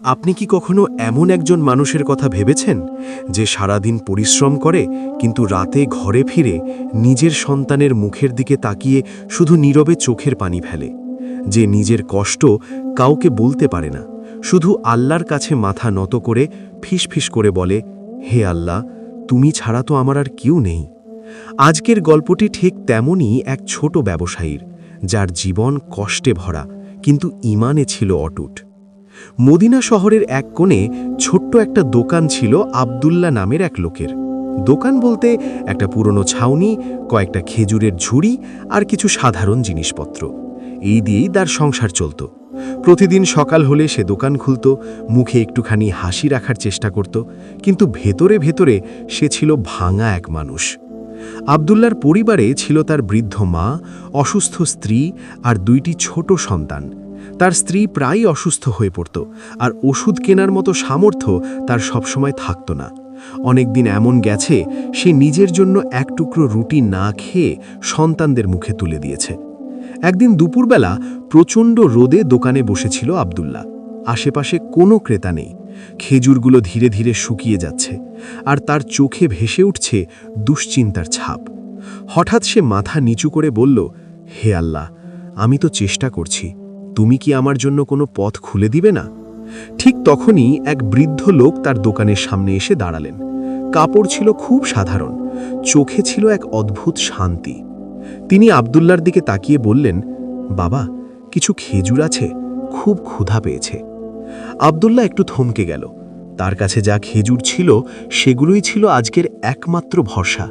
আপনি কি কখনো এমন একজন মানুষের কথা ভেবেছেন যে সারাদিন পরিশ্রম করে কিন্তু রাতে ঘরে ফিরে নিজের সন্তানের মুখের দিকে তাকিয়ে শুধু নীরবে চোখের পানি ফেলে, যে নিজের কষ্ট কাউকে বলতে পারে না, শুধু আল্লাহর কাছে মাথা নত করে ফিসফিস করে বলে, হে আল্লাহ, তুমি ছাড়া তো আমার আর কেউ নেই। আজকের গল্পটি ঠিক তেমনই এক ছোট ব্যবসায়ীর, যার জীবন কষ্টে ভরা কিন্তু ঈমানে ছিল অটুট। মদিনা শহরের এক কোণে ছোট্ট একটা দোকান ছিল আব্দুল্লাহ নামের এক লোকের। দোকান বলতে একটা পুরনো ছাউনি, কয়েকটা খেজুরের ঝুড়ি আর কিছু সাধারণ জিনিসপত্র। এই দিয়েই তার সংসার চলত। প্রতিদিন সকাল হলে সে দোকান খুলত, মুখে একটুখানি হাসি রাখার চেষ্টা করত, কিন্তু ভেতরে ভেতরে সে ছিল ভাঙা এক মানুষ। আব্দুল্লাহর পরিবারে ছিল তার বৃদ্ধ মা, অসুস্থ স্ত্রী আর দুইটি ছোট সন্তান। তার স্ত্রী প্রায়ই অসুস্থ হয়ে পড়ত, আর ওষুধ কেনার মতো সামর্থ্য তার সবসময় থাকত না। অনেকদিন এমন গেছে সে নিজের জন্য এক টুকরো রুটি না খেয়ে সন্তানদের মুখে তুলে দিয়েছে। একদিন দুপুরবেলা প্রচণ্ড রোদে দোকানে বসেছিল আব্দুল্লাহ। আশেপাশে কোনো ক্রেতা নেই। খেজুরগুলো ধীরে ধীরে শুকিয়ে যাচ্ছে, আর তার চোখে ভেসে উঠছে দুশ্চিন্তার ছাপ। হঠাৎ সে মাথা নিচু করে বলল, হে আল্লাহ, আমি তো চেষ্টা করছি, তুমি কি আমার জন্য কোনো পথ খুলে দিবে না? ঠিক তখনই এক বৃদ্ধ লোক তার দোকানের সামনে এসে দাঁড়ালেন। কাপড় ছিল খুব সাধারণ, চোখে ছিল এক অদ্ভুত শান্তি। তিনি আব্দুল্লাহর দিকে তাকিয়ে বললেন, বাবা, কিছু খেজুর আছে, খুব ক্ষুধা পেয়েছে। আব্দুল্লাহ একটু থমকে গেল। তার কাছে যা খেজুর ছিল সেগুলোই ছিল আজকের একমাত্র ভরসা।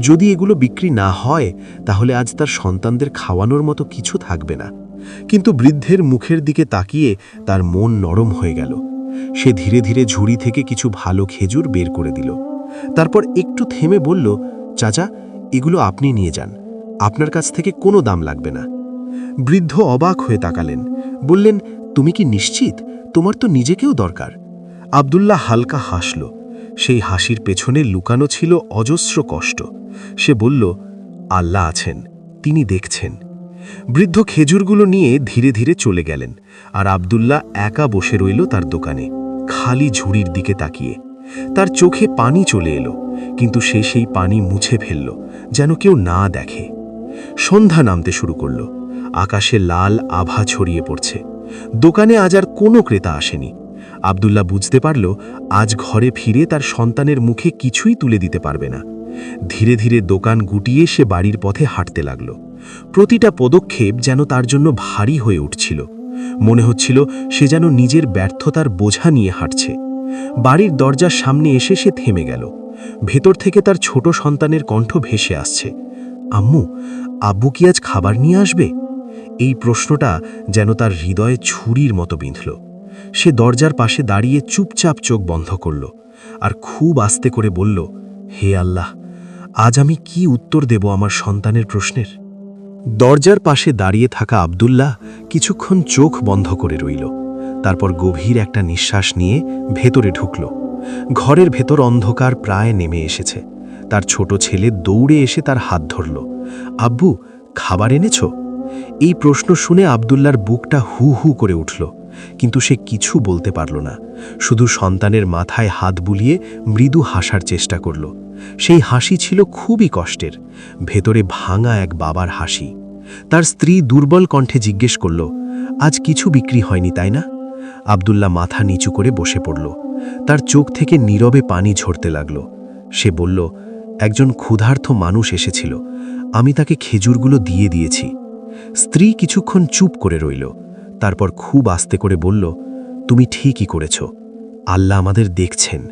যদি এগুলো বিক্রি না হয় তাহলে আজ তার সন্তানদের খাওয়ানোর মতো কিছু থাকবে না। কিন্তু বৃদ্ধের মুখের দিকে তাকিয়ে তার মন নরম হয়ে গেল। সে ধীরে ধীরে ঝুড়ি থেকে কিছু ভালো খেজুর বের করে দিল। তারপর একটু থেমে বলল, চাচা, এগুলো আপনি নিয়ে যান, আপনার কাছ থেকে কোনো দাম লাগবে না। বৃদ্ধ অবাক হয়ে তাকালেন, বললেন, তুমি কি নিশ্চিত? তোমার তো নিজেকেও দরকার। আব্দুল্লাহ হালকা হাসল। সেই হাসির পেছনে লুকানো ছিল অজস্র কষ্ট। সে বলল, আল্লাহ আছেন, তিনি দেখছেন। বৃদ্ধ খেজুরগুলো নিয়ে ধীরে ধীরে চলে গেলেন, আর আব্দুল্লাহ একা বসে রইল তার দোকানে, খালি ঝুড়ির দিকে তাকিয়ে। তার চোখে পানি চলে এলো, কিন্তু সে সেই পানি মুছে ফেলল, যেন কেউ না দেখে। সন্ধ্যা নামতে শুরু করল। আকাশে লাল আভা ছড়িয়ে পড়ছে। দোকানে আজ আর কোনো ক্রেতা আসেনি। আব্দুল্লাহ বুঝতে পারল, আজ ঘরে ফিরে তার সন্তানের মুখে কিছুই তুলে দিতে পারবে না। ধীরে ধীরে দোকান গুটিয়ে সে বাড়ির পথে হাঁটতে লাগল। প্রতিটা পদক্ষেপ যেন তার জন্য ভারী হয়ে উঠছিল। মনে হচ্ছিল সে যেন নিজের ব্যর্থতার বোঝা নিয়ে হাঁটছে। বাড়ির দরজার সামনে এসে সে থেমে গেল। ভেতর থেকে তার ছোট সন্তানের কণ্ঠ ভেসে আসছে, আম্মু, আব্বু কি আজ খাবার নিয়ে আসবে? এই প্রশ্নটা যেন তার হৃদয়ে ছুরির মতো বিঁধল। সে দরজার পাশে দাঁড়িয়ে চুপচাপ চোখ বন্ধ করল, আর খুব আস্তে করে বলল, হে আল্লাহ, আজ আমি কি উত্তর দেব আমার সন্তানের প্রশ্নের? দরজার পাশে দাঁড়িয়ে থাকা আব্দুল্লাহ কিছুক্ষণ চোখ বন্ধ করে রইল। তারপর গভীর একটা নিঃশ্বাস নিয়ে ভেতরে ঢুকল। ঘরের ভেতর অন্ধকার প্রায় নেমে এসেছে। তার ছোট ছেলে দৌড়ে এসে তার হাত ধরল। আব্বু, খাবার এনেছ? এই প্রশ্ন শুনে আব্দুল্লাহর বুকটা হু হু করে উঠল, কিন্তু সে কিছু বলতে পারল না। শুধু সন্তানের মাথায় হাত বুলিয়ে মৃদু হাসার চেষ্টা করল। সেই হাসি ছিল খুবই কষ্টের, ভেতরে ভাঙা এক বাবার হাসি। তার স্ত্রী দুর্বল কণ্ঠে জিজ্ঞেস করল, আজ কিছু বিক্রি হয়নি, তাই না? আব্দুল্লাহ মাথা নিচু করে বসে পড়ল। তার চোখ থেকে নীরবে পানি ঝরতে লাগল। সে বলল, একজন ক্ষুধার্ত মানুষ এসেছিল, আমি তাকে খেজুরগুলো দিয়ে দিয়েছি। স্ত্রী কিছুক্ষণ চুপ করে রইল। তারপর খুব আস্তে করে বলল, তুমি ঠিকই করেছ, আল্লাহ আমাদের দেখছেন।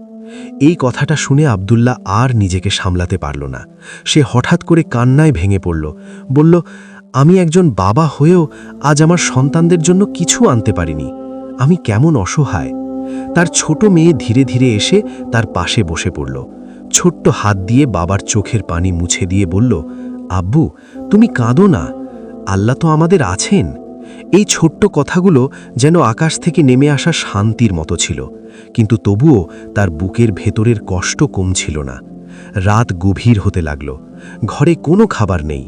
এই কথাটা শুনে আব্দুল্লাহ আর নিজেকে সামলাতে পারল না। সে হঠাৎ করে কান্নায় ভেঙে পড়ল। বলল, আমি একজন বাবা হয়েও আজ আমার সন্তানদের জন্য কিছু আনতে পারিনি। আমি কেমন অসহায়। তার ছোট মেয়ে ধীরে ধীরে এসে তার পাশে বসে পড়ল। ছোট্ট হাত দিয়ে বাবার চোখের পানি মুছে দিয়ে বলল, আব্বু, তুমি কাঁদো না, আল্লাহ তো আমাদের আছেন। এই ছোট্ট কথাগুলো যেন আকাশ থেকে নেমে আসা শান্তির মতো ছিল, কিন্তু তবুও তার বুকের ভেতরের কষ্ট কমছিল না। রাত গভীর হতে লাগল। ঘরে কোনো খাবার নেই,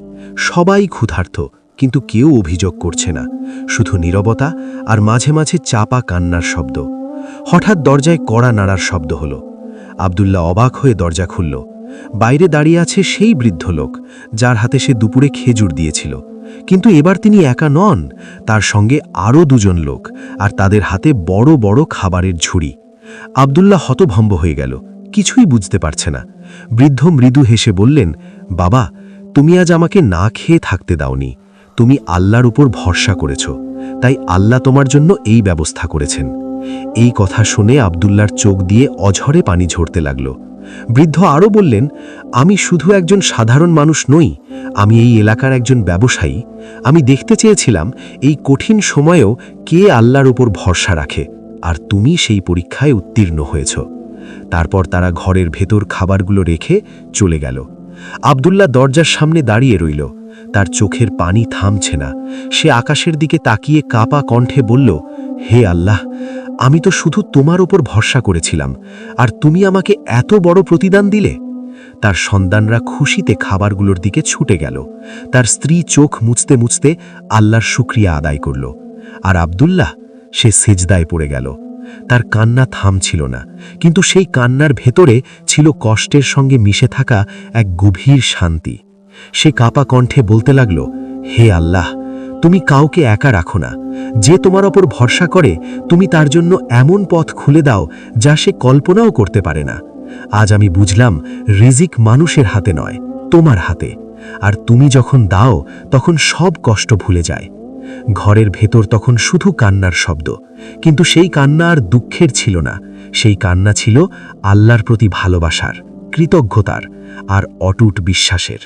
সবাই ক্ষুধার্ত, কিন্তু কেউ অভিযোগ করছে না। শুধু নীরবতা আর মাঝে মাঝে চাপা কান্নার শব্দ। হঠাৎ দরজায় কড়া নাড়ার শব্দ হলো। আব্দুল্লাহ অবাক হয়ে দরজা খুলল। বাইরে দাঁড়িয়ে আছে সেই বৃদ্ধ লোক যার হাতে সে দুপুরে খেজুর দিয়েছিল। কিন্তু এবার তিনি একা নন, তার সঙ্গে আরও দুজন লোক, আর তাদের হাতে বড় বড় খাবারের ঝুড়ি। আব্দুল্লাহ হতভম্ব হয়ে গেল, কিছুই বুঝতে পারছে না। বৃদ্ধ মৃদু হেসে বললেন, বাবা, তুমি আজ আমাকে না খেয়ে থাকতে দাওনি। তুমি আল্লাহর উপর ভরসা করেছ, তাই আল্লাহ তোমার জন্য এই ব্যবস্থা করেছেন। এই কথা শুনে আব্দুল্লাহর চোখ দিয়ে অঝরে পানি ঝরতে লাগল। বৃদ্ধ আরও বললেন, আমি শুধু একজন সাধারণ মানুষ নই, আমি এই এলাকার একজন ব্যবসায়ী। আমি দেখতে চেয়েছিলাম এই কঠিন সময়েও কে আল্লাহর উপর ভরসা রাখে, আর তুমি সেই পরীক্ষায় উত্তীর্ণ হয়েছ। তারপর তারা ঘরের ভেতর খাবারগুলো রেখে চলে গেল। আব্দুল্লাহ দরজার সামনে দাঁড়িয়ে রইল, তার চোখের পানি থামছে না। সে আকাশের দিকে তাকিয়ে কাঁপা কণ্ঠে বলল, হে আল্লাহ, আমি তো শুধু তোমার উপর ভরসা করেছিলাম, আর তুমি আমাকে এত বড় প্রতিদান দিলে। তার সন্তানরা খুশিতে খাবারগুলোর দিকে ছুটে গেল। তার স্ত্রী চোখ মুছতে মুছতে আল্লাহর শুকরিয়া আদায় করল। আর আব্দুল্লাহ, সে সিজদায় পড়ে গেল। তার কান্না থামছিল না, কিন্তু সেই কান্নার ভেতরে ছিল কষ্টের সঙ্গে মিশে থাকা এক গভীর শান্তি। সে কাঁপা কণ্ঠে বলতে লাগল, হে আল্লাহ, তুমি কাউকে একা রাখো না। যে তোমার ওপর ভরসা করে, তুমি তার জন্য এমন পথ খুলে দাও যা সে কল্পনাও করতে পারে না। আজ আমি বুঝলাম, রিজিক মানুষের হাতে নয়, তোমার হাতে। আর তুমি যখন দাও, তখন সব কষ্ট ভুলে যায়। ঘরের ভেতর তখন শুধু কান্নার শব্দ, কিন্তু সেই কান্না আর দুঃখের ছিল না। সেই কান্না ছিল আল্লাহর প্রতি ভালোবাসার, কৃতজ্ঞতার আর অটুট বিশ্বাসের।